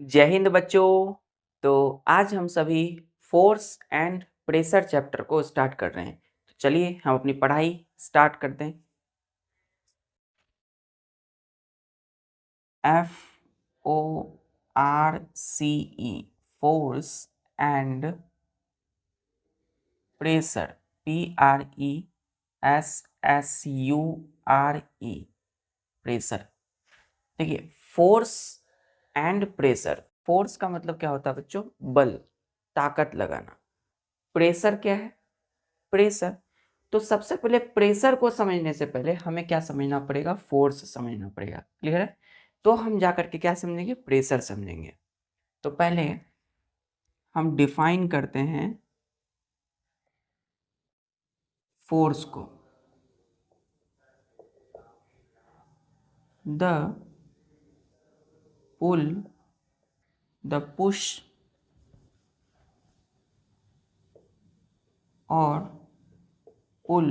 जय हिंद बच्चों। तो आज हम सभी फोर्स एंड प्रेशर चैप्टर को स्टार्ट कर रहे हैं। तो चलिए हम अपनी पढ़ाई स्टार्ट करते हैं। FORCE force and pressure PRESSURE pressure. देखिए फोर्स एंड प्रेशर, फोर्स का मतलब क्या होता है बच्चों? बल, ताकत लगाना। प्रेशर क्या है? प्रेशर। तो सबसे पहले प्रेशर को समझने से पहले हमें क्या समझना पड़ेगा? फोर्स समझना पड़ेगा। क्लियर है? तो हम जाकर के क्या समझेंगे? प्रेशर समझेंगे। तो पहले हम डिफाइन करते हैं फोर्स को। द पुल, द पुश और pull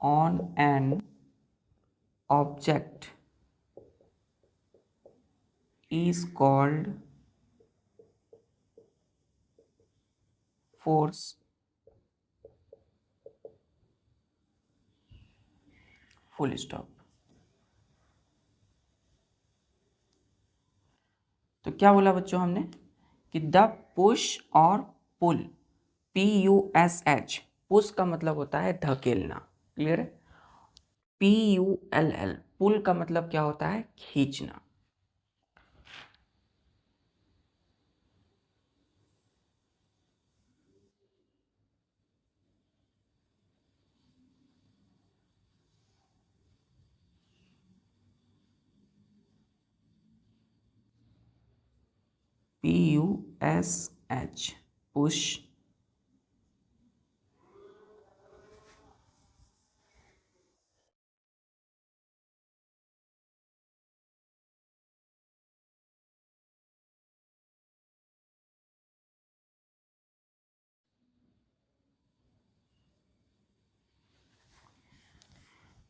on an object is called force। Full stop. तो क्या बोला बच्चों हमने कि द पुश और पुल, PUSH, पुश का मतलब होता है धकेलना। क्लियर है? PULL, पुल का मतलब क्या होता है? खींचना। PUSH, push.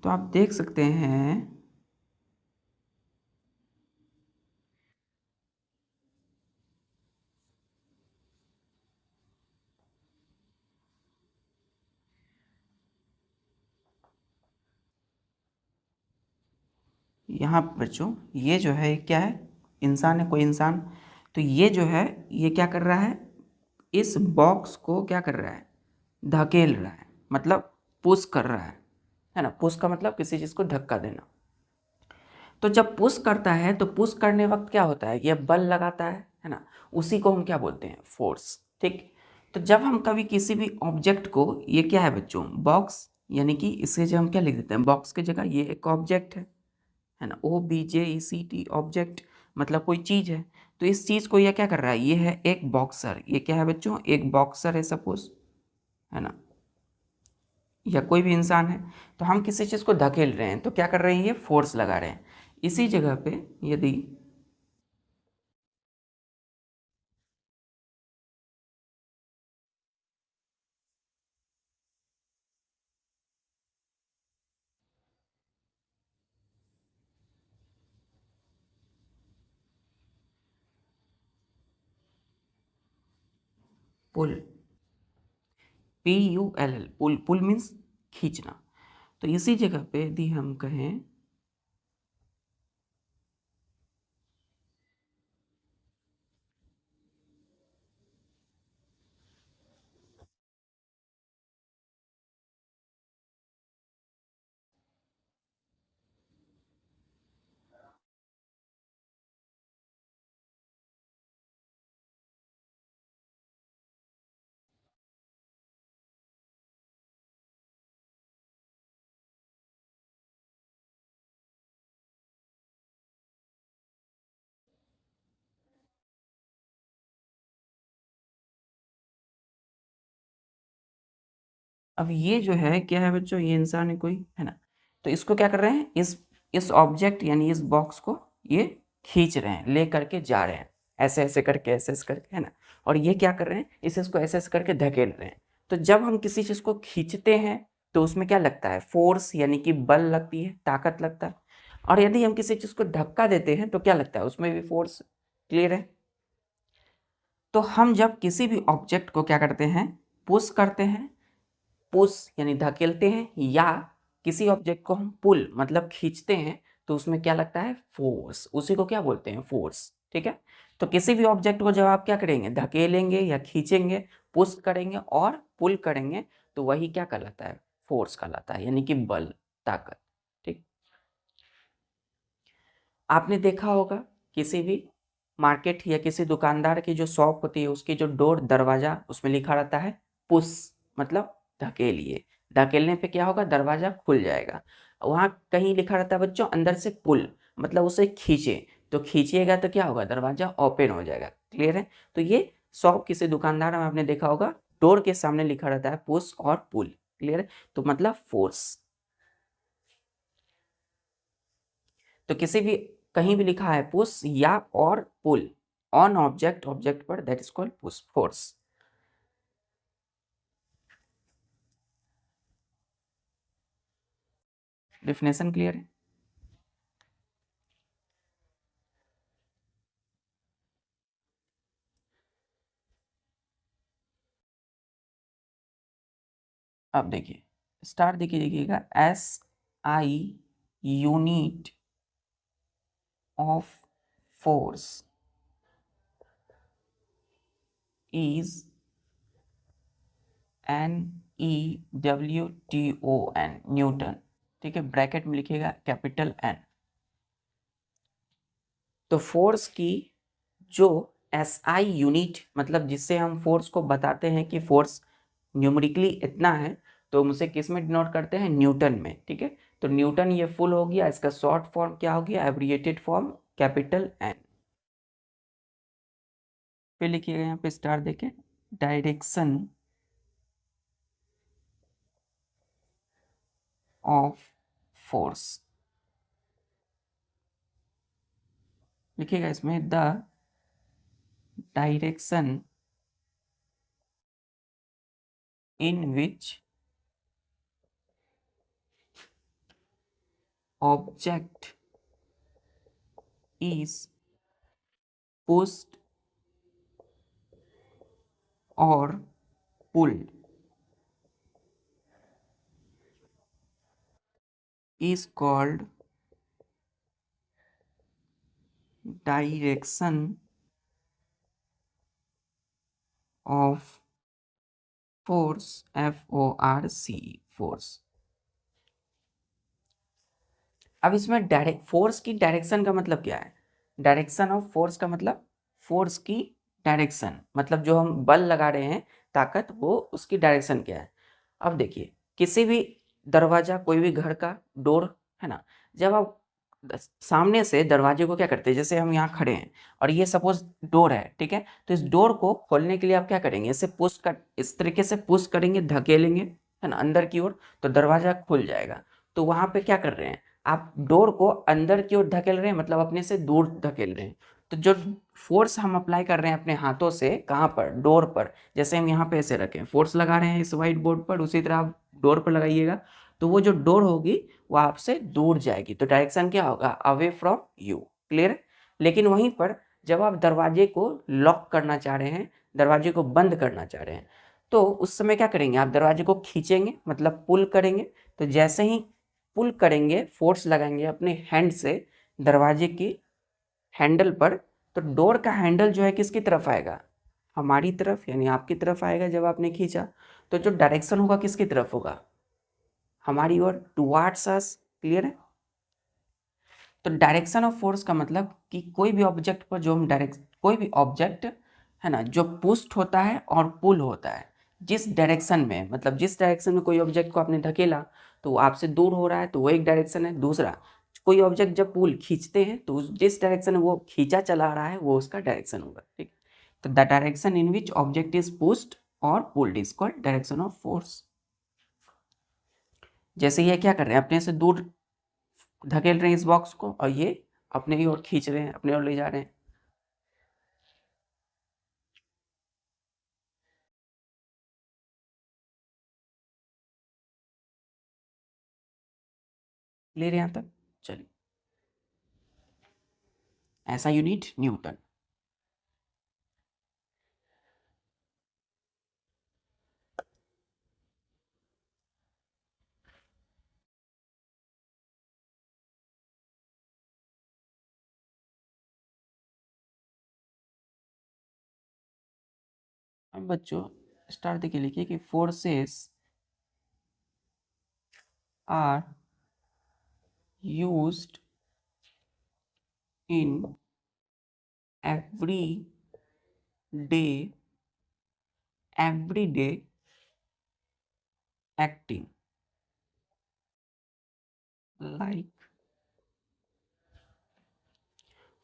तो आप देख सकते हैं यहाँ बच्चों, ये जो है क्या है? इंसान है, कोई इंसान। तो ये जो है ये क्या कर रहा है? इस बॉक्स को क्या कर रहा है? धकेल रहा है, मतलब पुश कर रहा है ना? पुश का मतलब किसी चीज़ को धक्का देना। तो जब पुश करता है तो पुश करने वक्त क्या होता है? ये बल लगाता है ना? उसी को हम क्या बोलते हैं? फोर्स। ठीक। तो जब हम कभी किसी भी ऑब्जेक्ट को, ये क्या है बच्चों? बॉक्स, यानी कि इसे जो हम क्या लिख देते हैं बॉक्स की जगह, ये एक ऑब्जेक्ट है ना? OBJECT, ऑब्जेक्ट मतलब कोई चीज़ है। तो इस चीज़ को ये क्या कर रहा है? ये है एक बॉक्सर। ये क्या है बच्चों? एक बॉक्सर है सपोज, है ना? या कोई भी इंसान है। तो हम किसी चीज़ को धकेल रहे हैं तो क्या कर रहे हैं? ये फोर्स लगा रहे हैं। इसी जगह पे यदि पुल, PULL, पुल, पुल मीन्स खींचना। तो इसी जगह पे यदि हम कहें अब ये जो है क्या है बच्चों? ये इंसान है कोई, है ना? तो इसको क्या कर रहे हैं? इस ऑब्जेक्ट यानी इस बॉक्स को ये खींच रहे हैं, ले करके जा रहे हैं, ऐसे ऐसे करके, ऐसे ऐसे करके, है ना? और ये क्या कर रहे हैं? इसको ऐसे ऐसे करके धकेल रहे हैं। तो जब हम किसी चीज़ को खींचते हैं तो उसमें क्या लगता है? फोर्स, यानी कि बल लगती है, ताकत लगता है। और यदि हम किसी चीज को धक्का देते हैं तो क्या लगता है, उसमें भी फोर्स। क्लियर है। तो हम जब किसी भी ऑब्जेक्ट को क्या करते हैं, पुश करते हैं, पुश यानी धकेलते हैं, या किसी ऑब्जेक्ट को हम पुल मतलब खींचते हैं, तो उसमें क्या लगता है, फोर्स। उसी को क्या बोलते हैं, फोर्स। ठीक है। तो किसी भी ऑब्जेक्ट को जब आप क्या करेंगे, धकेलेंगे या खींचेंगे, पुश करेंगे और पुल करेंगे, तो वही क्या कहलाता है, फोर्स कहलाता है, यानी कि बल, ताकत। ठीक। आपने देखा होगा किसी भी मार्केट या किसी दुकानदार की जो शॉप होती है, उसकी जो डोर, दरवाजा, उसमें लिखा रहता है पुश, मतलब धकेलिए। धकेलने पे क्या होगा, दरवाजा खुल जाएगा। वहाँ कहीं लिखा रहता है बच्चों अंदर से पुल, मतलब उसे खींचे, तो खींचिएगा तो क्या होगा, दरवाजा ओपन हो जाएगा। क्लियर है। तो ये शॉप किसी दुकानदार में आपने देखा होगा, डोर के सामने लिखा रहता है पुश और पुल। क्लियर है। तो मतलब फोर्स। तो किसी भी कहीं भी लिखा है पुश या और पुल ऑन ऑब्जेक्ट, ऑब्जेक्ट पर, that is called push force. Definition clear है। अब देखिए स्टार देखिएगा, S I unit of force is N E W T O N, newton. ठीक है, ब्रैकेट में लिखिएगा कैपिटल एन। तो फोर्स की जो एस आई यूनिट, मतलब जिससे हम फोर्स को बताते हैं कि फोर्स न्यूमेरिकली इतना है, तो हम उसे किस में डिनोट करते हैं, न्यूटन में। ठीक है। तो न्यूटन ये फुल हो गया, इसका शॉर्ट फॉर्म क्या हो गया, एब्रिएटेड फॉर्म कैपिटल एन। फिर लिखिएगा यहाँ पे स्टार देके, डायरेक्शन ऑफ फोर्स। लिखिएगा इसमें the direction in which object is pushed और pulled is called direction of force, F-O-R-C, force। अब इसमें डायरेक्ट फोर्स की डायरेक्शन का मतलब क्या है, डायरेक्शन ऑफ फोर्स का मतलब फोर्स की डायरेक्शन, मतलब जो हम बल लगा रहे हैं, ताकत, वो उसकी डायरेक्शन क्या है। अब देखिए किसी भी दरवाजा, कोई भी घर का डोर है ना, जब आप सामने से दरवाजे को क्या करते हैं, जैसे हम यहाँ खड़े हैं और ये सपोज डोर है, ठीक है, तो इस डोर को खोलने के लिए आप क्या करेंगे, इसे पुश कर, इस तरीके से पुश करेंगे, धकेलेंगे, है ना, अंदर की ओर, तो दरवाजा खुल जाएगा। तो वहां पे क्या कर रहे हैं, आप डोर को अंदर की ओर धकेल रहे हैं, मतलब अपने से दूर धकेल रहे हैं। तो जो फोर्स हम अप्लाई कर रहे हैं अपने हाथों से, कहाँ पर, डोर पर, जैसे हम यहाँ पे ऐसे रखें, फोर्स लगा रहे हैं इस व्हाइट बोर्ड पर, उसी तरह आप डोर पर लगाइएगा, तो वो जो डोर होगी वो आपसे दूर जाएगी, तो डायरेक्शन क्या होगा, अवे फ्रॉम यू। क्लियर। लेकिन वहीं पर जब आप दरवाजे को लॉक करना चाह रहे हैं, दरवाजे को बंद करना चाह रहे हैं, तो उस समय क्या करेंगे, आप दरवाजे को खींचेंगे, मतलब पुल करेंगे। तो जैसे ही पुल करेंगे, फोर्स लगाएंगे अपने हैंड से दरवाजे की हैंडल पर, तो डोर का हैंडल जो है किसकी तरफ आएगा, हमारी तरफ, यानी आपकी तरफ आएगा जब आपने खींचा। तो जो डायरेक्शन होगा किसकी तरफ होगा, हमारी ओर, टुवार्ड्स अस। क्लियर है। तो डायरेक्शन ऑफ फोर्स का मतलब कि कोई भी ऑब्जेक्ट पर जो हम डायरेक्ट, कोई भी ऑब्जेक्ट है ना, जो पुस्ट होता है और पुल होता है, जिस डायरेक्शन में, मतलब जिस डायरेक्शन में कोई ऑब्जेक्ट को आपने धकेला तो वो आपसे दूर हो रहा है, तो वो एक डायरेक्शन है। दूसरा, कोई ऑब्जेक्ट जब पुल खींचते हैं तो जिस डायरेक्शन में वो खींचा चला रहा है वो उसका डायरेक्शन होगा। ठीक। तो the direction in which object is pushed और pulled is called direction of force. जैसे ये क्या कर रहे हैं, अपने से दूर धकेल रहे हैं इस बॉक्स को, और ये अपने ही ओर खींच रहे हैं, अपने ओर ले जा रहे हैं। ले रहे हैं यहाँ तक। चलिए ऐसा यूनिट न्यूटन। अब बच्चों स्टार्ट देखिए, लिखिए कि forces are used in every day acting like.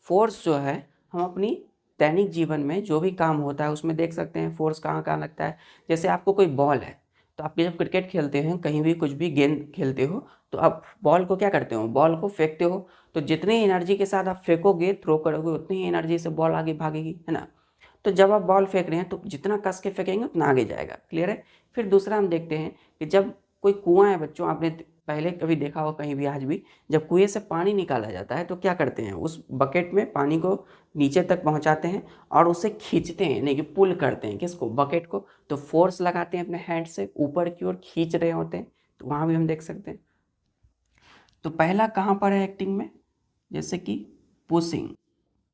Force जो है हम अपनी दैनिक जीवन में जो भी काम होता है उसमें देख सकते हैं फोर्स कहाँ कहाँ लगता है। जैसे आपको कोई बॉल है, तो आप जब क्रिकेट खेलते हैं, कहीं भी कुछ भी गेंद खेलते हो, तो आप बॉल को क्या करते हो, बॉल को फेंकते हो। तो जितनी एनर्जी के साथ आप फेंकोगे, थ्रो करोगे, उतनी ही एनर्जी से बॉल आगे भागेगी, है ना। तो जब आप बॉल फेंक रहे हैं तो जितना कस के फेंकेंगे उतना आगे जाएगा। क्लियर है। फिर दूसरा हम देखते हैं कि जब कोई कुआं है बच्चों, आपने पहले कभी देखा हो, कहीं भी आज भी, जब कुएं से पानी निकाला जाता है तो क्या करते हैं, उस बकेट में पानी को नीचे तक पहुंचाते हैं और उसे खींचते हैं, यानी कि पुल करते हैं, किसको, बकेट को। तो फोर्स लगाते हैं अपने हैंड से, ऊपर की ओर खींच रहे होते हैं। तो वहां भी हम देख सकते हैं। तो पहला कहाँ पर है एक्टिंग में, जैसे कि पुशिंग,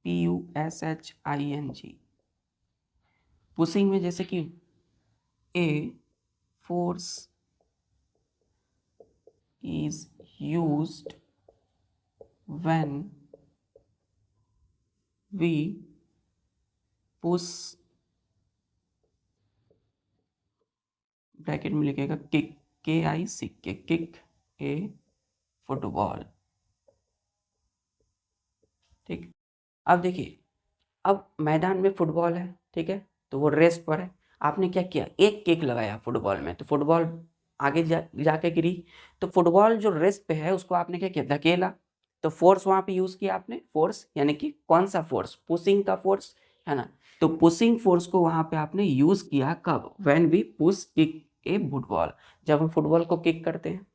PUSHING। पुशिंग में जैसे कि a force is used when we push, bracket में लिखेगा kick, KIC, kick a football. ठीक। अब देखिए, अब मैदान में फुटबॉल है, ठीक है, तो वो रेस्ट पर है। आपने क्या किया, एक किक लगाया फुटबॉल में, तो फुटबॉल आगे जाके गिरी। तो फुटबॉल जो रेस्ट पे है उसको आपने क्या किया, धकेला। तो फोर्स वहां पे यूज किया आपने, फोर्स यानी कि कौन सा फोर्स, पुशिंग का फोर्स, है ना। तो पुशिंग फोर्स को वहां पे आपने यूज किया कब, when we push kick a football, जब हम फुटबॉल को किक करते हैं।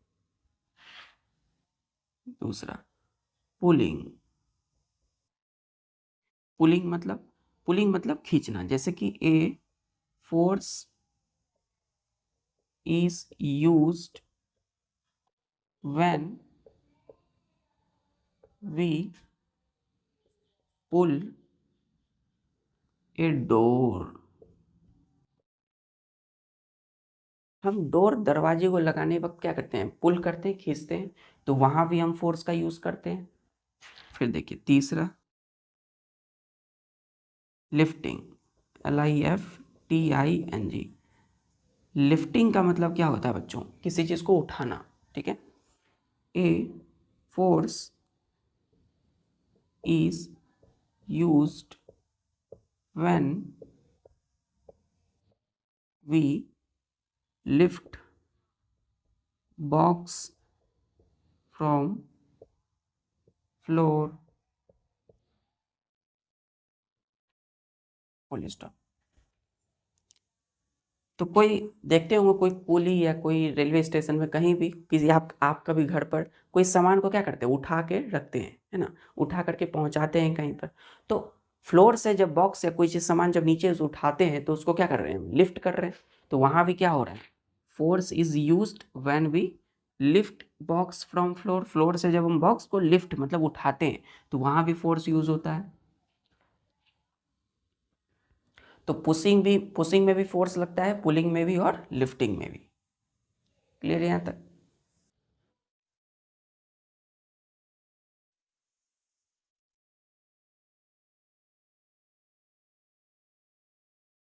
दूसरा पुलिंग, पुलिंग मतलब खींचना, जैसे कि a force is used when we pull a door। हम डोर, दरवाजे को लगाने वक्त क्या करते हैं, पुल करते हैं, खींचते हैं। तो वहां भी हम फोर्स का यूज करते हैं। फिर देखिए तीसरा, लिफ्टिंग, LIFTING। लिफ्टिंग का मतलब क्या होता है बच्चों, किसी चीज को उठाना, ठीक है। A force is used when we lift box from floor, full stop. तो कोई देखते होंगे, कोई कुली या कोई रेलवे स्टेशन में कहीं भी, किसी आप कभी घर पर कोई सामान को क्या करते हैं, उठा के रखते हैं, है ना, उठा करके पहुंचाते हैं कहीं पर। तो फ्लोर से जब बॉक्स या कोई चीज़ सामान जब नीचे से उठाते हैं तो उसको क्या कर रहे हैं, लिफ्ट कर रहे हैं। तो वहां भी क्या हो रहा है, force is used when we lift box from floor, floor से जब हम बॉक्स को लिफ्ट मतलब उठाते हैं तो वहां भी फोर्स यूज होता है। तो पुशिंग में भी फोर्स लगता है, पुलिंग में भी और लिफ्टिंग में भी। क्लियर है यहाँ तक।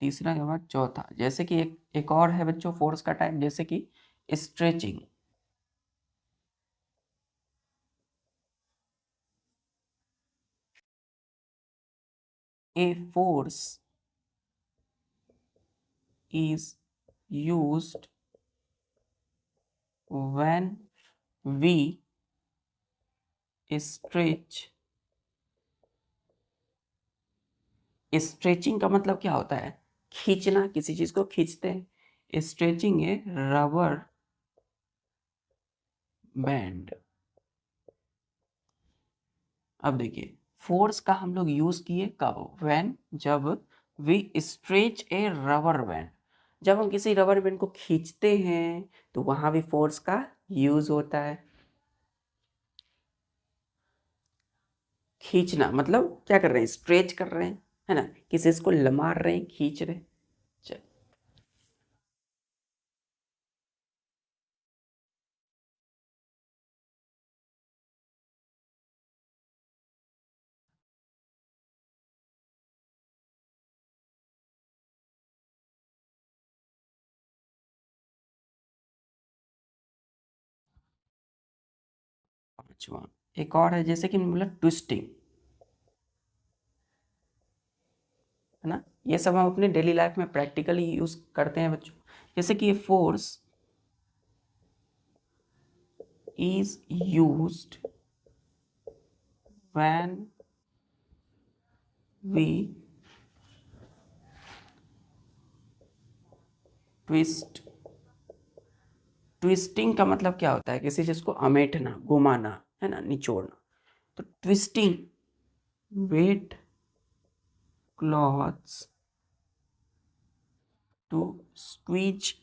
तीसरा के बाद चौथा, जैसे कि एक और है बच्चों फोर्स का टाइप, जैसे कि stretching. A force is used when we stretch। Stretching का मतलब क्या होता है, खींचना, किसी चीज को खींचते हैं। स्ट्रेचिंग ए रबर बैंड। अब देखिए फोर्स का हम लोग यूज किए कब? व्हेन, जब we stretch a rubber band, जब हम किसी रबर बैंड को खींचते हैं तो वहां भी फोर्स का यूज होता है। खींचना मतलब क्या कर रहे हैं? स्ट्रेच कर रहे हैं, है ना, किसी इसको मार रहे हैं, खींच रहे हैं। चल, 5वां एक और है, जैसे कि बोला ट्विस्टिंग, है ना, ये सब हम अपने डेली लाइफ में प्रैक्टिकली यूज करते हैं बच्चों। जैसे कि ये force is used when we twist. Twisting का मतलब क्या होता है? किसी चीज को अमेटना, घुमाना, है ना, निचोड़ना। तो twisting wet clothes to squeeze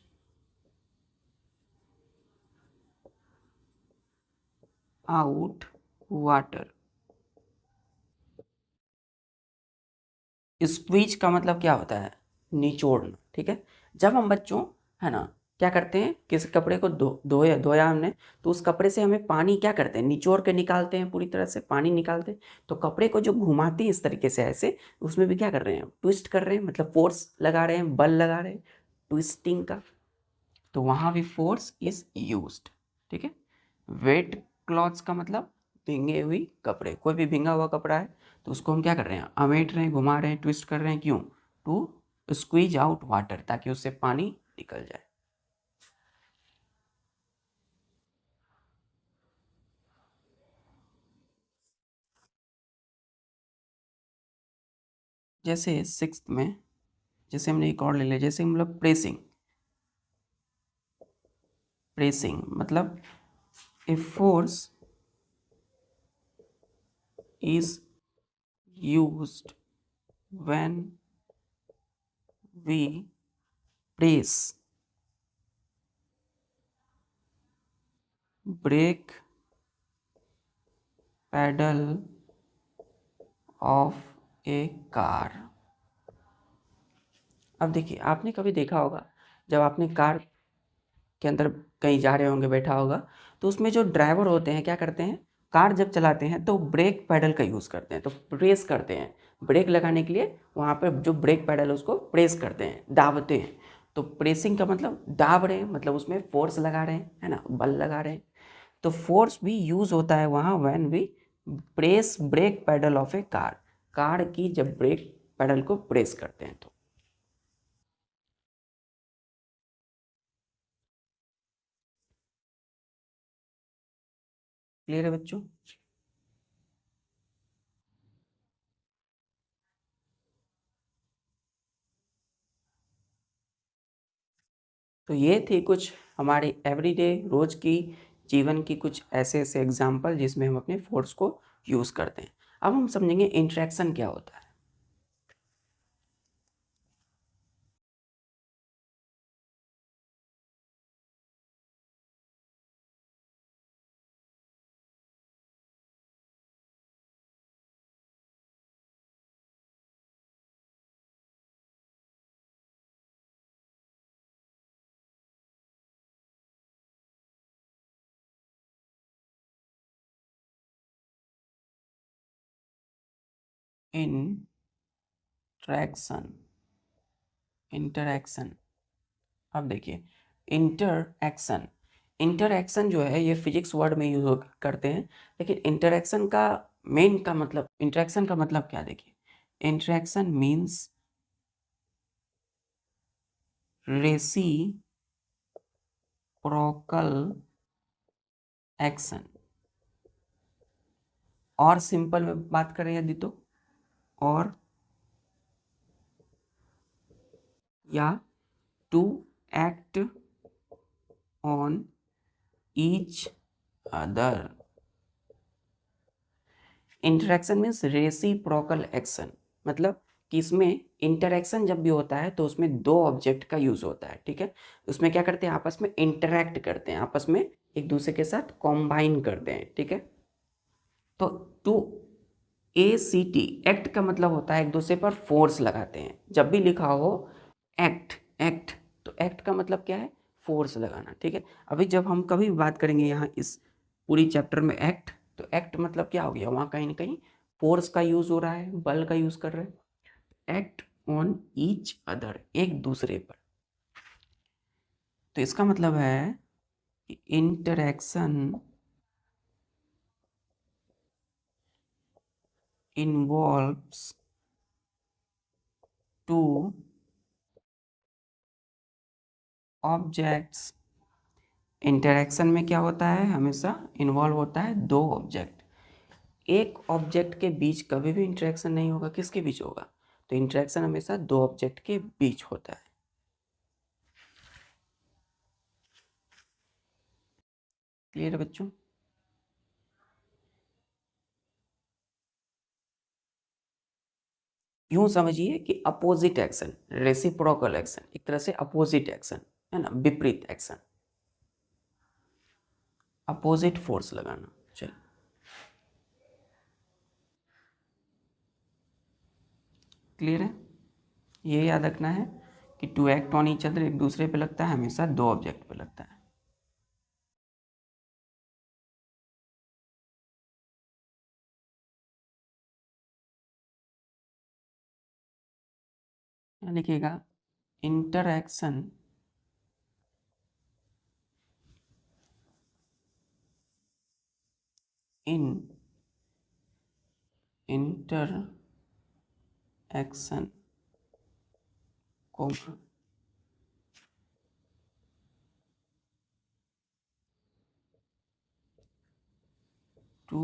out water. Squeeze का मतलब क्या होता है? निचोड़ना, ठीक है। जब हम बच्चों, है ना, क्या करते हैं, किसी कपड़े को धोया धोया हमने, तो उस कपड़े से हमें पानी क्या करते हैं? निचोड़ के निकालते हैं, पूरी तरह से पानी निकालते हैं। तो कपड़े को जो घुमाते हैं इस तरीके से ऐसे, उसमें भी क्या कर रहे हैं? ट्विस्ट कर रहे हैं, मतलब फोर्स लगा रहे हैं, बल लगा रहे हैं ट्विस्टिंग का। तो वहां भी फोर्स इज यूज्ड, ठीक है। वेट क्लॉथ्स का मतलब भींगे हुई कपड़े, कोई भी भींगा हुआ कपड़ा है तो उसको हम क्या कर रहे हैं? अमेट रहे हैं, घुमा रहे हैं, ट्विस्ट कर रहे हैं। क्यों? टू स्क्वीज आउट वाटर, ताकि उससे पानी निकल जाए। जैसे सिक्स्थ में, जैसे हमने एक और ले लिया, जैसे हम लोग प्रेसिंग। प्रेसिंग मतलब a force is used when we press brake pedal of a car. अब देखिए, आपने कभी देखा होगा, जब आपने कार के अंदर कहीं जा रहे होंगे, बैठा होगा, तो उसमें जो ड्राइवर होते हैं क्या करते हैं? कार जब चलाते हैं तो ब्रेक पैडल का यूज़ करते हैं, तो प्रेस करते हैं ब्रेक लगाने के लिए। वहाँ पर जो ब्रेक पैडल है उसको प्रेस करते हैं, दाबते हैं। तो प्रेसिंग का मतलब दाब रहे हैं, मतलब उसमें फोर्स लगा रहे हैं, है ना, बल लगा रहे हैं। तो फोर्स भी यूज़ होता है वहाँ when we press brake pedal of a car. Car की जब ब्रेक पैडल को प्रेस करते हैं तो। क्लियर है बच्चों? तो ये थी कुछ हमारे एवरीडे रोज की जीवन की कुछ ऐसे ऐसे एग्जाम्पल जिसमें हम अपने फोर्स को यूज़ करते हैं। अब हम समझेंगे इंटरेक्शन क्या होता है। Interaction, interaction. अब देखिए, इंटरएक्शन, इंटरएक्शन जो है ये फिजिक्स वर्ड में यूज करते हैं, लेकिन इंटरएक्शन का मेन का मतलब, इंटरएक्शन का मतलब क्या? देखिए, इंटरएक्शन मीन्स रेसिप्रोकल एक्शन। और सिंपल में बात करें यदि तो, और या to act on each other. Interaction means reciprocal action, मतलब कि इसमें इंटरेक्शन जब भी होता है तो उसमें दो ऑब्जेक्ट का यूज होता है, ठीक है। उसमें क्या करते हैं, आपस में इंटरेक्ट करते हैं, आपस में एक दूसरे के साथ कॉम्बाइन करते हैं, ठीक है। तो टू ACT, एक्ट का मतलब होता है एक दूसरे पर फोर्स लगाते हैं। जब भी लिखा हो एक्ट एक्ट, तो एक्ट का मतलब क्या है, फोर्स लगाना, ठीक है। अभी जब हम कभी भी बात करेंगे यहाँ इस पूरी चैप्टर में एक्ट, तो एक्ट मतलब क्या हो गया, वहाँ कहीं ना कहीं फोर्स का यूज हो रहा है, बल का यूज कर रहे हैं। एक्ट ऑन ईच अदर, एक दूसरे पर। तो इसका मतलब है कि interaction involves two objects. Interaction में क्या होता है, हमेशा इन्वॉल्व होता है दो ऑब्जेक्ट। एक ऑब्जेक्ट के बीच कभी भी इंटरेक्शन नहीं होगा, किसके बीच होगा, तो इंटरेक्शन हमेशा दो ऑब्जेक्ट के बीच होता है। क्लियर है बच्चों? यूं समझिए कि अपोजिट एक्शन, रेसिप्रोकल एक्शन, एक तरह से अपोजिट एक्शन है ना, विपरीत एक्शन, अपोजिट फोर्स लगाना। चल, क्लियर है? ये याद रखना है कि to act on each other, एक दूसरे पे लगता है, हमेशा दो ऑब्जेक्ट पे लगता है। क्या लिखिएगा, इंटरएक्शन इन इंटरएक्शन को to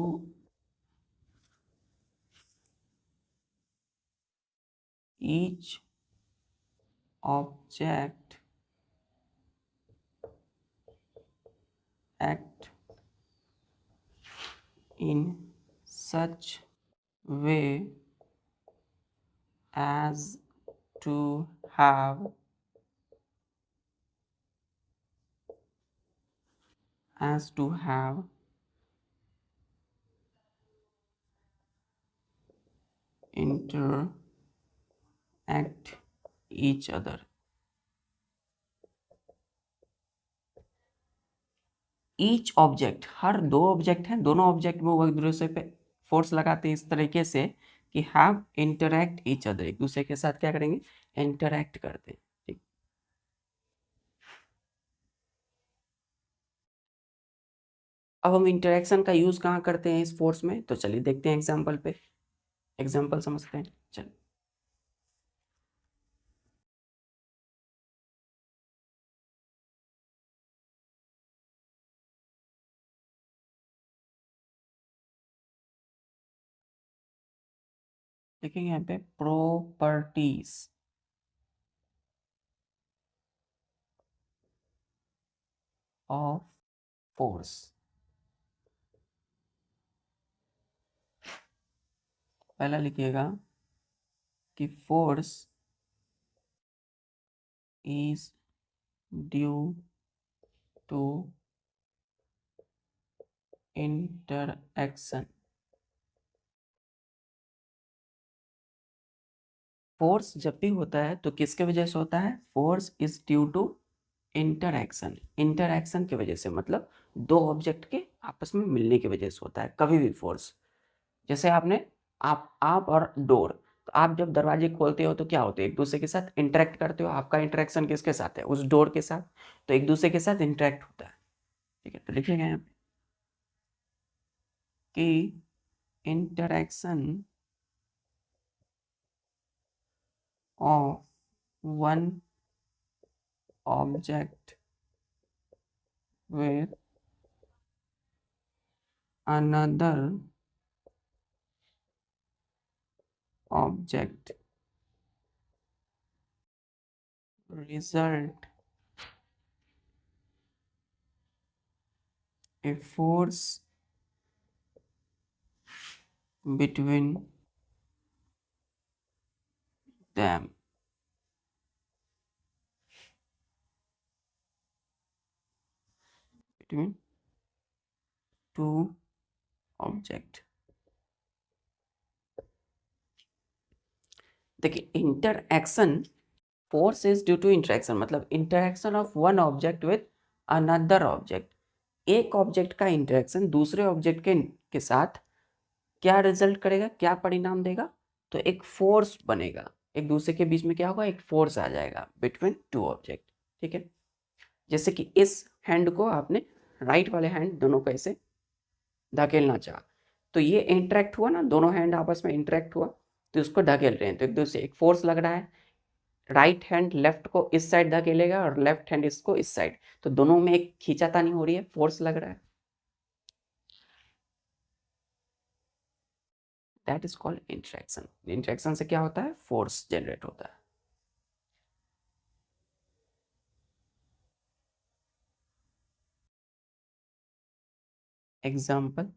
each object act in such way as to have interact each other। Each object, हर दो ऑब्जेक्ट हैं, दोनों ऑब्जेक्ट में वो एक दूसरे पे फोर्स लगाते हैं इस तरीके से कि हैव इंटरैक्ट ईच अदर, एक दूसरे के साथ क्या करेंगे, इंटरैक्ट करते हैं, ठीक। अब हम इंटरेक्शन का यूज कहाँ करते हैं इस फोर्स में, तो चलिए देखते हैं एग्जाम्पल पे, एग्जाम्पल समझते हैं। चलिए, देखेंगे यहाँ पे प्रॉपर्टीज ऑफ फोर्स। पहला लिखिएगा कि force is due to interaction. Force जब भी होता है तो किसके वजह से होता है, force is due to interaction, interaction की वजह से, मतलब दो ऑब्जेक्ट के आपस में मिलने की वजह से होता है कभी भी फोर्स। जैसे आपने, आप और डोर, तो आप जब दरवाजे खोलते हो तो क्या होते हैं, एक दूसरे के साथ इंटरेक्ट करते हो, आपका इंटरेक्शन किसके साथ है, उस डोर के साथ, तो एक दूसरे के साथ इंटरेक्ट होता है, ठीक है। तो लिखिएगा यहाँ पे कि interaction of one object with another object result a force between them, between two object. देखिए interaction, force is due to interaction, मतलब interaction of one object with another object. एक ऑब्जेक्ट का इंटरेक्शन दूसरे ऑब्जेक्ट के साथ क्या result करेगा, क्या परिणाम देगा, तो एक फोर्स बनेगा, एक दूसरे के बीच में क्या होगा, एक फोर्स आ जाएगा बिटवीन टू ऑब्जेक्ट। ठीक है, जैसे कि इस हैंड को आपने राइट वाले हैंड दोनों को ऐसे धकेलना चाहा, तो ये इंटरेक्ट हुआ ना, दोनों हैंड आपस में इंटरेक्ट हुआ, तो इसको धकेल रहे हैं, तो एक दूसरे एक फोर्स लग रहा है। राइट हैंड लेफ्ट को इस साइड धकेलेगा और लेफ्ट हैंड इसको इस साइड, तो दोनों में एक खींचातानी हो रही है, फोर्स लग रहा है। That is called interaction. Interaction से क्या होता है, फोर्स जनरेट होता है। एग्जाम्पल,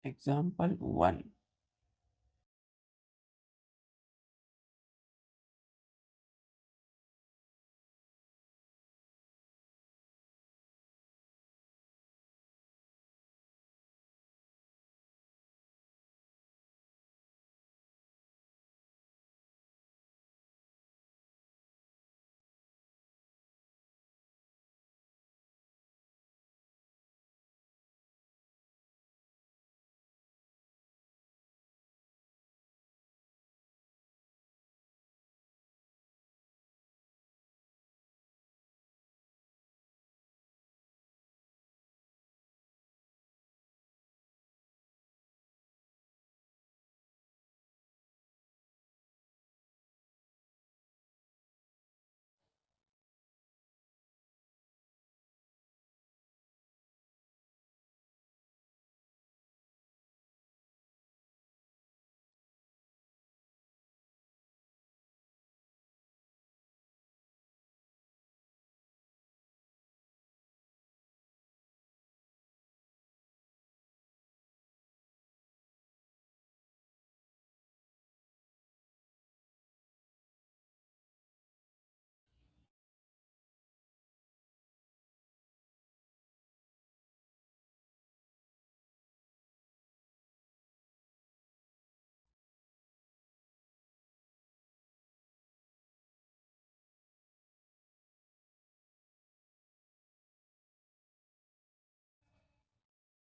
एग्जाम्पल 1,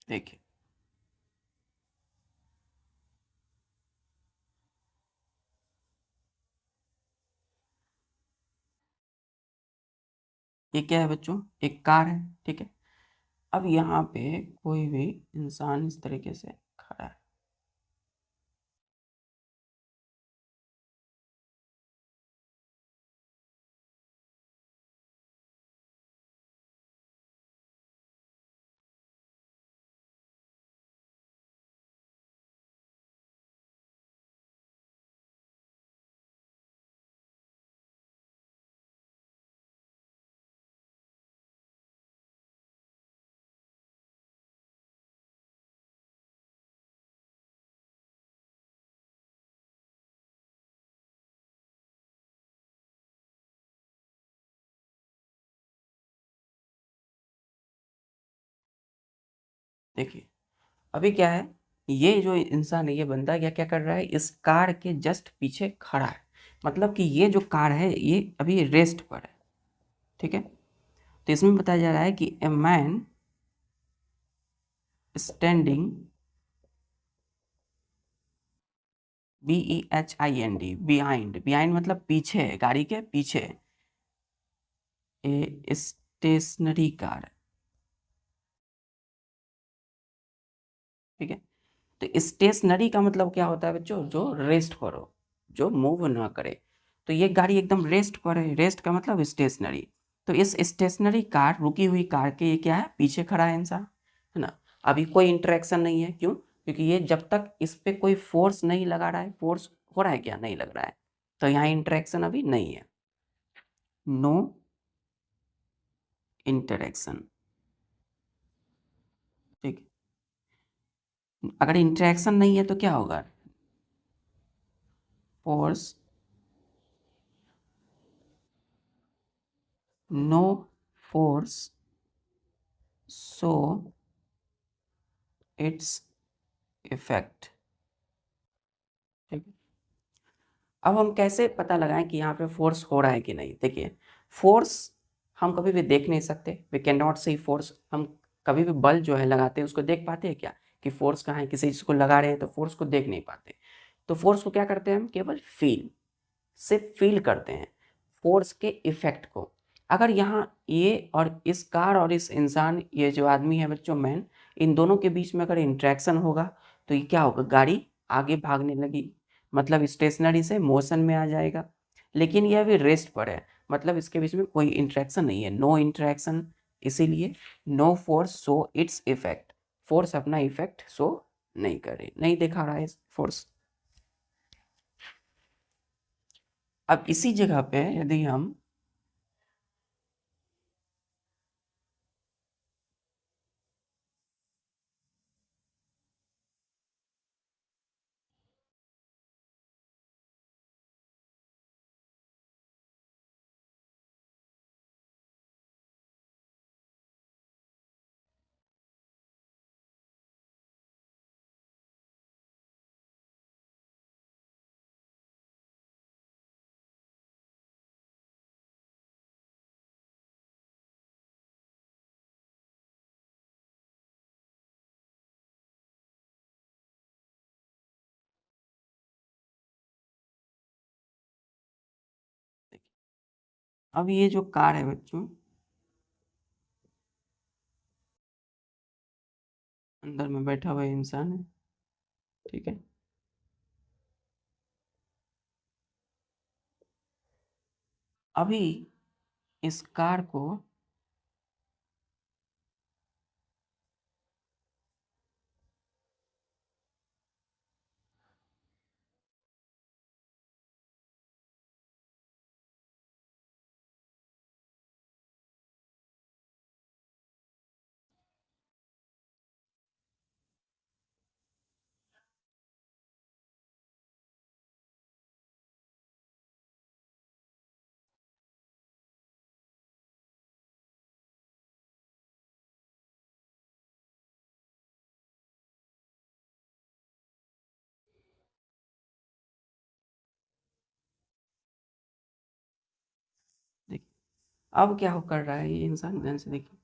देखिए ये क्या है बच्चों, एक कार है। ठीक है, अब यहाँ पे कोई भी इंसान इस तरीके से खड़ा है। देखिए अभी क्या है, ये जो इंसान है, ये बंदा क्या क्या कर रहा है, इस कार के जस्ट पीछे खड़ा है, मतलब कि ये जो कार है ये अभी रेस्ट पर है। ठीक है, तो इसमें बताया जा रहा है कि a man standing, BEHIND, behind, behind मतलब पीछे, गाड़ी के पीछे, ए स्टेशनरी कार। ठीक है, तो स्टेशनरी का मतलब क्या होता है बच्चों, जो रेस्ट पर हो, जो मूव ना करे। तो ये गाड़ी एकदम रेस्ट पर है, रेस्ट का मतलब स्टेशनरी। तो इस स्टेशनरी कार, रुकी हुई कार के ये क्या है, पीछे खड़ा है इंसान, है ना। अभी कोई इंटरेक्शन नहीं है, क्यों? क्योंकि ये जब तक इस पे कोई फोर्स नहीं लगा रहा है, फोर्स हो रहा है क्या, नहीं लग रहा है, तो यहाँ इंटरेक्शन अभी नहीं है, नो इंटरेक्शन, ठीक। अगर इंटरेक्शन नहीं है तो क्या होगा, force, no force, so its effect, ठीक है। अब हम कैसे पता लगाएं कि यहाँ पे फोर्स हो रहा है कि नहीं? देखिए, फोर्स हम कभी भी देख नहीं सकते, we can not see force. हम कभी भी बल जो है लगाते हैं उसको देख पाते हैं क्या, कि फोर्स कहाँ है? किसी चीज़ को लगा रहे हैं तो फोर्स को देख नहीं पाते। तो फोर्स को क्या करते हैं हम, केवल फील, सिर्फ फील करते हैं फोर्स के इफेक्ट को। अगर यहाँ ये और इस कार और इस इंसान, ये जो आदमी है बच्चों, मैन, इन दोनों के बीच में अगर इंट्रैक्शन होगा तो ये क्या होगा, गाड़ी आगे भागने लगी, मतलब स्टेशनरी से मोशन में आ जाएगा। लेकिन ये अभी रेस्ट पर है, मतलब इसके बीच में कोई इंट्रैक्शन नहीं है, नो इंट्रैक्शन, इसीलिए no force so its effect, force अपना इफेक्ट शो नहीं करे, नहीं दिखा रहा है फोर्स। अब इसी जगह पे यदि हम अब ये जो कार है बच्चों, अंदर में बैठा हुआ इंसान है, ठीक है। अभी इस कार को देखिए, अब क्या हो कर रहा है ये इंसान, ध्यान से देखिए।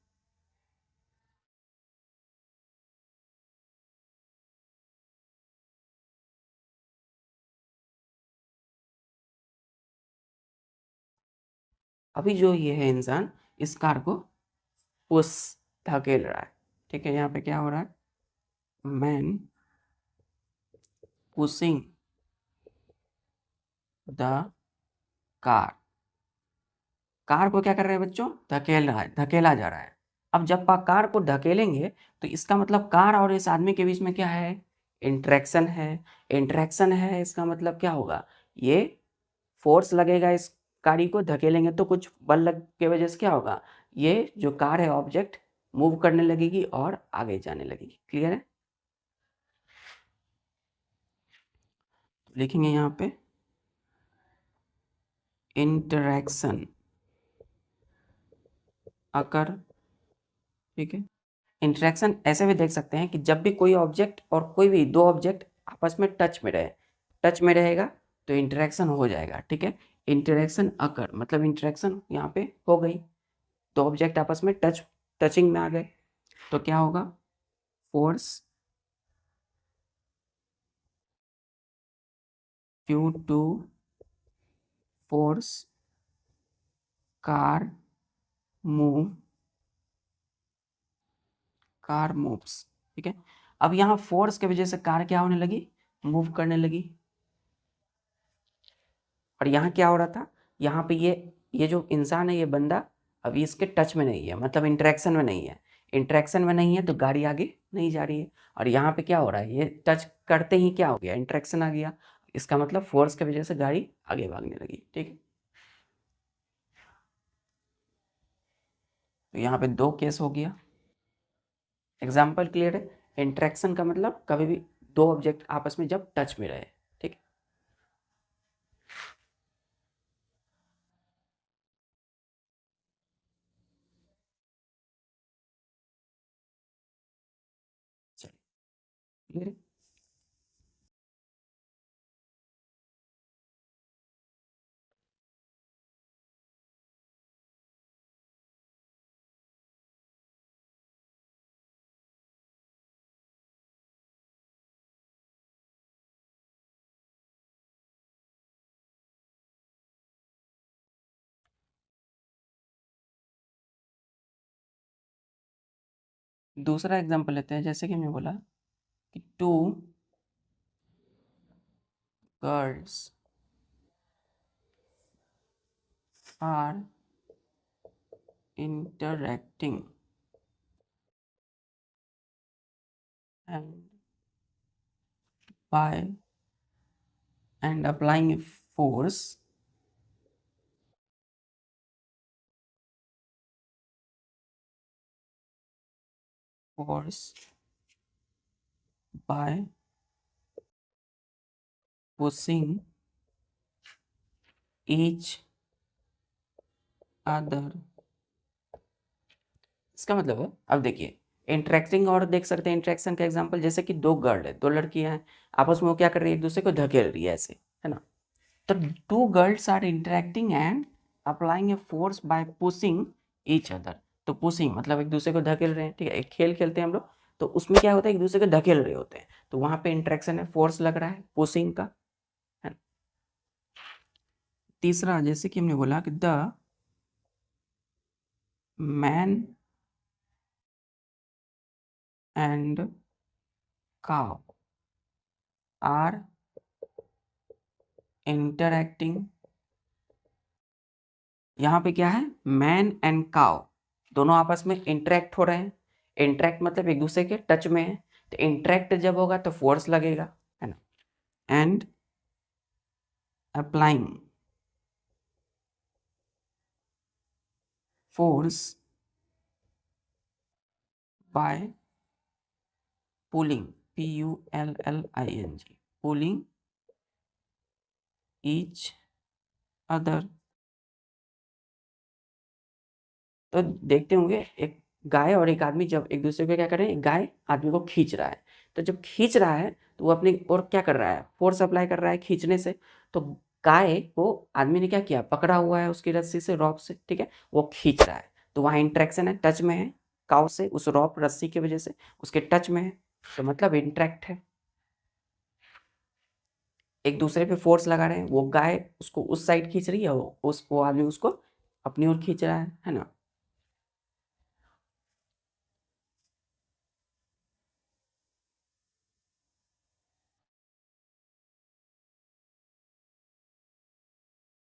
अभी जो ये है इंसान, इस कार को पुश, धकेल रहा है, ठीक है। यहाँ पे क्या हो रहा है, man pushing the car, car को क्या कर रहे हैं बच्चों, धकेल रहा है, धकेला जा रहा है। अब जब कार को धकेलेंगे तो इसका मतलब कार और इस आदमी के बीच में क्या है, इंटरेक्शन है। इंटरेक्शन है, इसका मतलब क्या होगा, ये फोर्स लगेगा, इस गाड़ी को धकेलेंगे तो कुछ बल लग के वजह से क्या होगा, ये जो कार है ऑब्जेक्ट मूव करने लगेगी और आगे जाने लगेगी। क्लियर है? लिखेंगे यहाँ पे इंटरेक्शन अकर, ठीक है। इंटरेक्शन ऐसे भी देख सकते हैं कि जब भी कोई ऑब्जेक्ट और कोई भी दो ऑब्जेक्ट आपस में टच में रहे, टच में रहेगा तो इंटरेक्शन हो जाएगा, ठीक है। इंटरेक्शन अकर मतलब इंटरेक्शन यहाँ पे हो गई, दो ऑब्जेक्ट आपस में टचिंग में आ गए, तो क्या होगा, force due to force car move, car moves, ठीक है। अब यहाँ फोर्स की वजह से कार क्या होने लगी, मूव करने लगी। और यहाँ क्या हो रहा था, यहाँ पे ये जो इंसान है, ये बंदा अभी इसके टच में नहीं है, मतलब इंटरेक्शन में नहीं है। इंटरेक्शन में नहीं है तो गाड़ी आगे नहीं जा रही है। और यहाँ पे क्या हो रहा है, ये टच करते ही क्या हो गया, इंटरेक्शन आ गया। इसका मतलब फोर्स की वजह से गाड़ी आगे भागने लगी। ठीक है, तो यहाँ पे 2 केस हो गया। एग्जाम्पल क्लियर है। इंटरेक्शन का मतलब कभी भी 2 ऑब्जेक्ट आपस में जब टच में रहे। ठीक है, चलिए क्लियर है। दूसरा एग्जाम्पल लेते हैं, जैसे कि मैं बोला कि 2 girls are interacting and by and applying a force by pushing each other। इसका मतलब है, अब देखिए इंटरेक्टिंग, और देख सकते हैं इंटरेक्शन का एग्जांपल, जैसे कि 2 गर्ल है, 2 लड़कियां हैं, आपस में वो क्या कर रही है, एक दूसरे को धकेल रही है ऐसे, है ना। तो 2 girls are interacting and applying a force by pushing each other. तो पुशिंग मतलब एक दूसरे को धकेल रहे हैं। ठीक है, एक खेल खेलते हैं हम लोग, तो उसमें क्या होता है, एक दूसरे को धकेल रहे होते हैं, तो वहां पे इंटरेक्शन है, फोर्स लग रहा है पुशिंग का, है ना? तीसरा, जैसे कि हमने बोला कि the man and cow are interacting. यहाँ पे क्या है, मैन एंड काउ दोनों आपस में इंटरेक्ट हो रहे हैं। इंटरेक्ट मतलब एक दूसरे के टच में है, तो इंटरेक्ट जब होगा तो फोर्स लगेगा, है ना। And applying force by pulling, PULLING, pulling each other. तो देखते होंगे एक गाय और एक आदमी जब एक दूसरे को क्या कर रहे हैं, गाय आदमी को खींच रहा है, तो जब खींच रहा है तो वो अपनी और क्या कर रहा है, फोर्स अप्लाई कर रहा है खींचने से। तो गाय को आदमी ने क्या किया, पकड़ा हुआ है उसकी रस्सी से, रॉप से। ठीक है, वो खींच रहा है, तो वहाँ इंट्रैक्शन है, टच में है काउ से, उस रॉप रस्सी की वजह से उसके टच में है, तो मतलब इंट्रैक्ट है। एक दूसरे पे फोर्स लगा रहे हैं, वो गाय उसको उस साइड खींच रही है, वो आदमी उसको अपनी ओर खींच रहा है ना।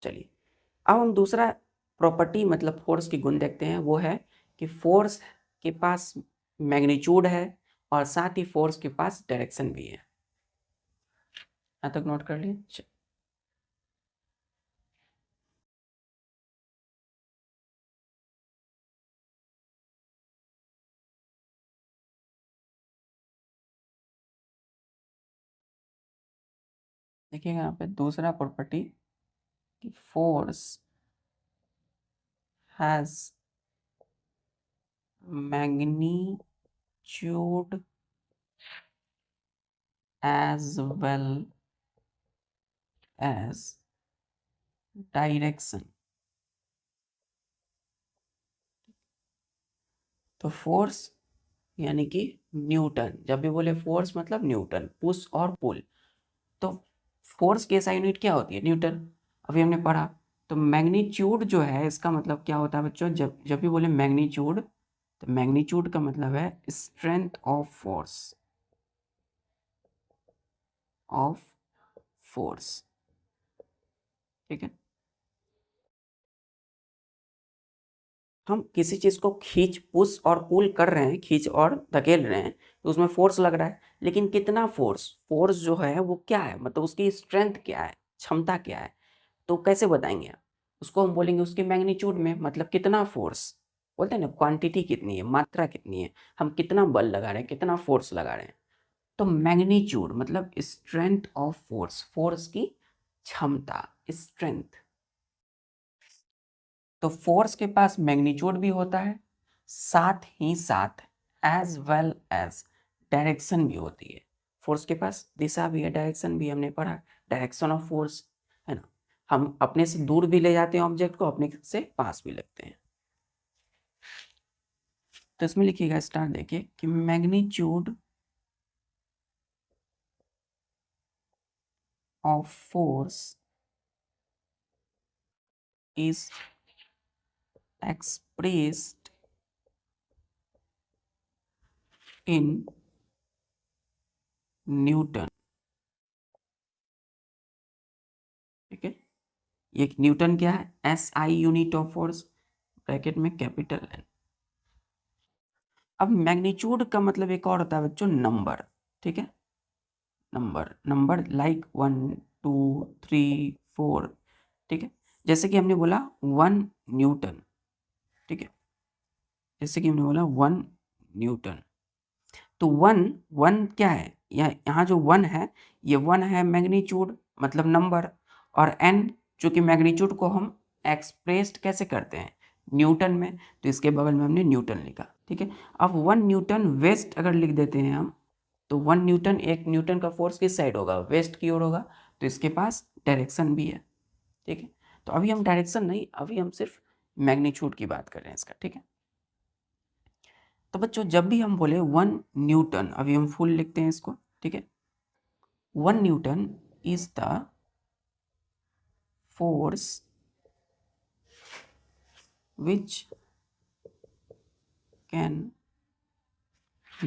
चलिए, अब हम दूसरा प्रॉपर्टी मतलब फोर्स की गुण देखते हैं, वो है कि फोर्स के पास मैग्नीट्यूड है और साथ ही फोर्स के पास डायरेक्शन भी है। यहाँ तक नोट कर लिए। देखिएगा यहाँ पे दूसरा प्रॉपर्टी कि force has magnitude as well as direction. तो फोर्स यानी कि न्यूटन, जब भी बोले फोर्स मतलब न्यूटन, पुश और पुल। तो फोर्स की एसआई यूनिट क्या होती है, न्यूटन, अभी हमने पढ़ा। तो मैग्नीट्यूड जो है इसका मतलब क्या होता है बच्चों, जब जब भी बोले मैग्नीट्यूड, तो मैग्नीट्यूड का मतलब है strength of force, of force. ठीक है। हम किसी चीज़ को खींच पुश और पुल कर रहे हैं, खींच और धकेल रहे हैं, तो उसमें फोर्स लग रहा है, लेकिन कितना फोर्स, फोर्स जो है वो क्या है, मतलब उसकी स्ट्रेंथ क्या है, क्षमता क्या है, तो कैसे बताएंगे आप उसको? हम बोलेंगे उसके मैग्नीट्यूड में, मतलब कितना फोर्स, बोलते हैं ना क्वांटिटी कितनी है, मात्रा कितनी है, हम कितना बल लगा रहे हैं, कितना फोर्स लगा रहे हैं। तो मैग्नीट्यूड मतलब स्ट्रेंथ ऑफ फोर्स, फोर्स की क्षमता, स्ट्रेंथ। तो फोर्स के पास मैग्नीट्यूड भी होता है, साथ ही साथ एज वेल एज डायरेक्शन भी होती है। फोर्स के पास दिशा भी है, डायरेक्शन भी, हमने पढ़ा डायरेक्शन ऑफ फोर्स, है ना। हम अपने से दूर भी ले जाते हैं ऑब्जेक्ट को, अपने से पास भी लगते हैं। तो इसमें लिखिएगा स्टार देखिए कि magnitude of force is expressed in Newton. ठीक है, ये न्यूटन क्या है, S I unit of force, bracket में कैपिटल एन। अब मैग्नीट्यूड का मतलब एक और होता है बच्चों, नंबर। ठीक है, नंबर, नंबर लाइक 1 2 3 4। ठीक है, जैसे कि हमने बोला 1 न्यूटन। ठीक है, जैसे कि हमने बोला 1 न्यूटन। तो वन, वन क्या है, यहाँ जो वन है, ये वन है मैग्नीट्यूड मतलब नंबर, और एन जो कि मैग्नीट्यूड को हम एक्सप्रेस्ड कैसे करते हैं, न्यूटन में, तो इसके बगल में हमने न्यूटन लिखा। ठीक है, अब 1 न्यूटन वेस्ट अगर लिख देते हैं हम, तो 1 न्यूटन, एक न्यूटन का फोर्स किस साइड होगा, वेस्ट की ओर होगा, तो इसके पास डायरेक्शन भी है। ठीक है, तो अभी हम डायरेक्शन नहीं, अभी हम सिर्फ मैग्नीट्यूड की बात कर रहे हैं इसका। ठीक है, तो बच्चों जब भी हम बोले 1 न्यूटन, अभी हम फुल लिखते हैं इसको। ठीक है, 1 Newton is the force which can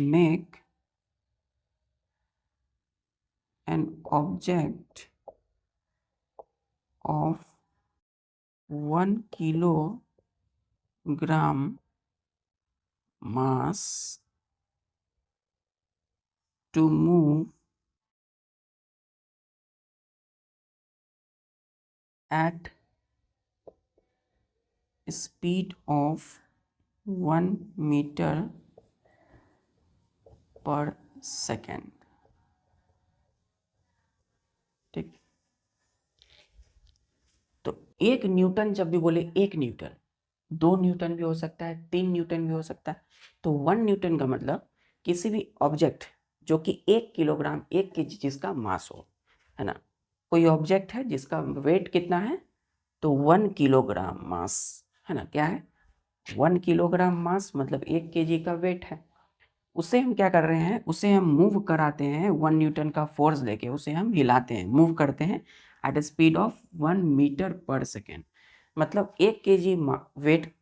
make an object of 1 kilogram mass to move at speed of 1 meter per second। ठीक, तो 1 न्यूटन, जब भी बोले 1 न्यूटन, 2 न्यूटन भी हो सकता है, 3 न्यूटन भी हो सकता है। तो 1 न्यूटन का मतलब किसी भी ऑब्जेक्ट जो कि 1 किलोग्राम, 1 केजी जिसका मास हो, है ना। कोई ऑब्जेक्ट है जिसका वेट कितना है, तो 1 किलोग्राम मास, है ना, क्या है 1 किलोग्राम मास, मतलब 1 केजी का वेट है। उसे हम क्या कर रहे हैं, उसे हम मूव कराते हैं 1 न्यूटन का फोर्स लेके, उसे हम हिलाते हैं, मूव करते हैं एट स्पीड ऑफ 1 मीटर पर सेकेंड। मतलब 1 केजी वेट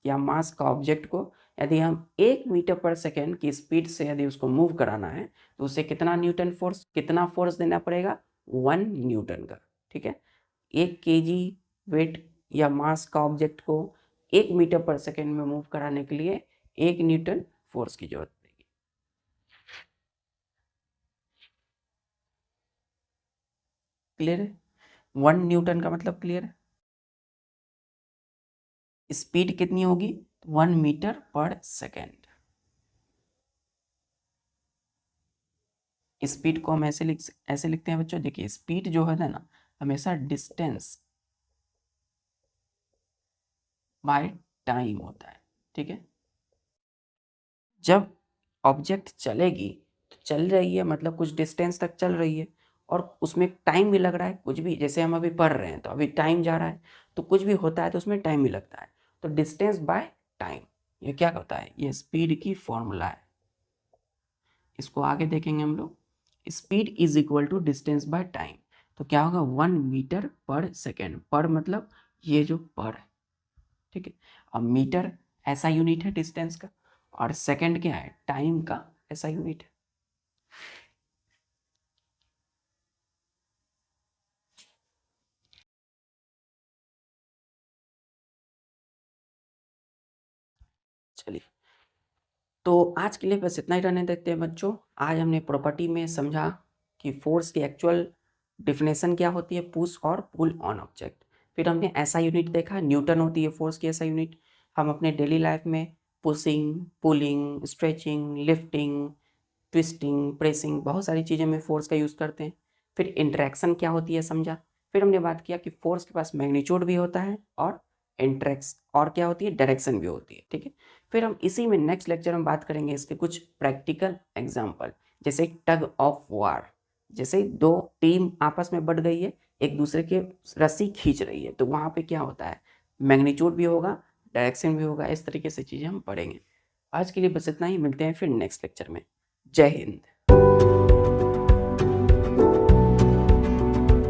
या मास का ऑब्जेक्ट को यदि हम 1 मीटर पर सेकेंड की स्पीड से यदि उसको मूव कराना है, तो उसे कितना न्यूटन फोर्स, कितना फोर्स देना पड़ेगा, 1 न्यूटन का। ठीक है, 1 केजी वेट या मास का ऑब्जेक्ट को 1 मीटर पर सेकेंड में मूव कराने के लिए 1 न्यूटन फोर्स की जरूरत पड़ेगी। क्लियर है, 1 न्यूटन का मतलब क्लियर है। स्पीड कितनी होगी, 1 मीटर पर सेकेंड। स्पीड को हम ऐसे लिखते हैं बच्चों, देखिए स्पीड जो है ना, हमेशा डिस्टेंस बाय टाइम होता है। ठीक है, जब ऑब्जेक्ट चलेगी, तो चल रही है मतलब कुछ डिस्टेंस तक चल रही है, और उसमें टाइम भी लग रहा है, कुछ भी, जैसे हम अभी पढ़ रहे हैं तो अभी टाइम जा रहा है, तो कुछ भी होता है तो उसमें टाइम भी लगता है। तो डिस्टेंस बाय टाइम, ये क्या होता है, ये स्पीड की फॉर्मूला है। इसको आगे देखेंगे हम लोग, speed is equal to distance by time. तो क्या होगा, 1 मीटर पर सेकेंड, पर मतलब ये जो पर है। ठीक है, अब मीटर ऐसा यूनिट है डिस्टेंस का, और सेकेंड क्या है, टाइम का ऐसा यूनिट है। चलिए, तो आज के लिए बस इतना ही रहने देते हैं बच्चों। आज हमने प्रॉपर्टी में समझा कि फोर्स की एक्चुअल डिफिनेशन क्या होती है, पुश और पुल ऑन ऑब्जेक्ट। फिर हमने ऐसा यूनिट देखा, न्यूटन होती है फोर्स की ऐसा यूनिट। हम अपने डेली लाइफ में pushing, pulling, stretching, lifting, twisting, pressing, बहुत सारी चीज़ें में फोर्स का यूज़ करते हैं। फिर इंटरेक्शन क्या होती है समझा। फिर हमने बात किया कि फोर्स के पास मैग्नीट्यूड भी होता है और इंटरेक्स और क्या होती है, डायरेक्शन भी होती है, ठीक है। फिर हम इसी में नेक्स्ट लेक्चर में बात करेंगे इसके कुछ प्रैक्टिकल एग्जाम्पल, जैसे टग ऑफ वार, जैसे दो टीम आपस में बढ़ गई है, एक दूसरे के रस्सी खींच रही है, तो वहाँ पे क्या होता है, मैग्नीट्यूड भी होगा, डायरेक्शन भी होगा, इस तरीके से चीज़ें हम पढ़ेंगे। आज के लिए बस इतना ही, मिलते हैं फिर नेक्स्ट लेक्चर में। जय हिंद।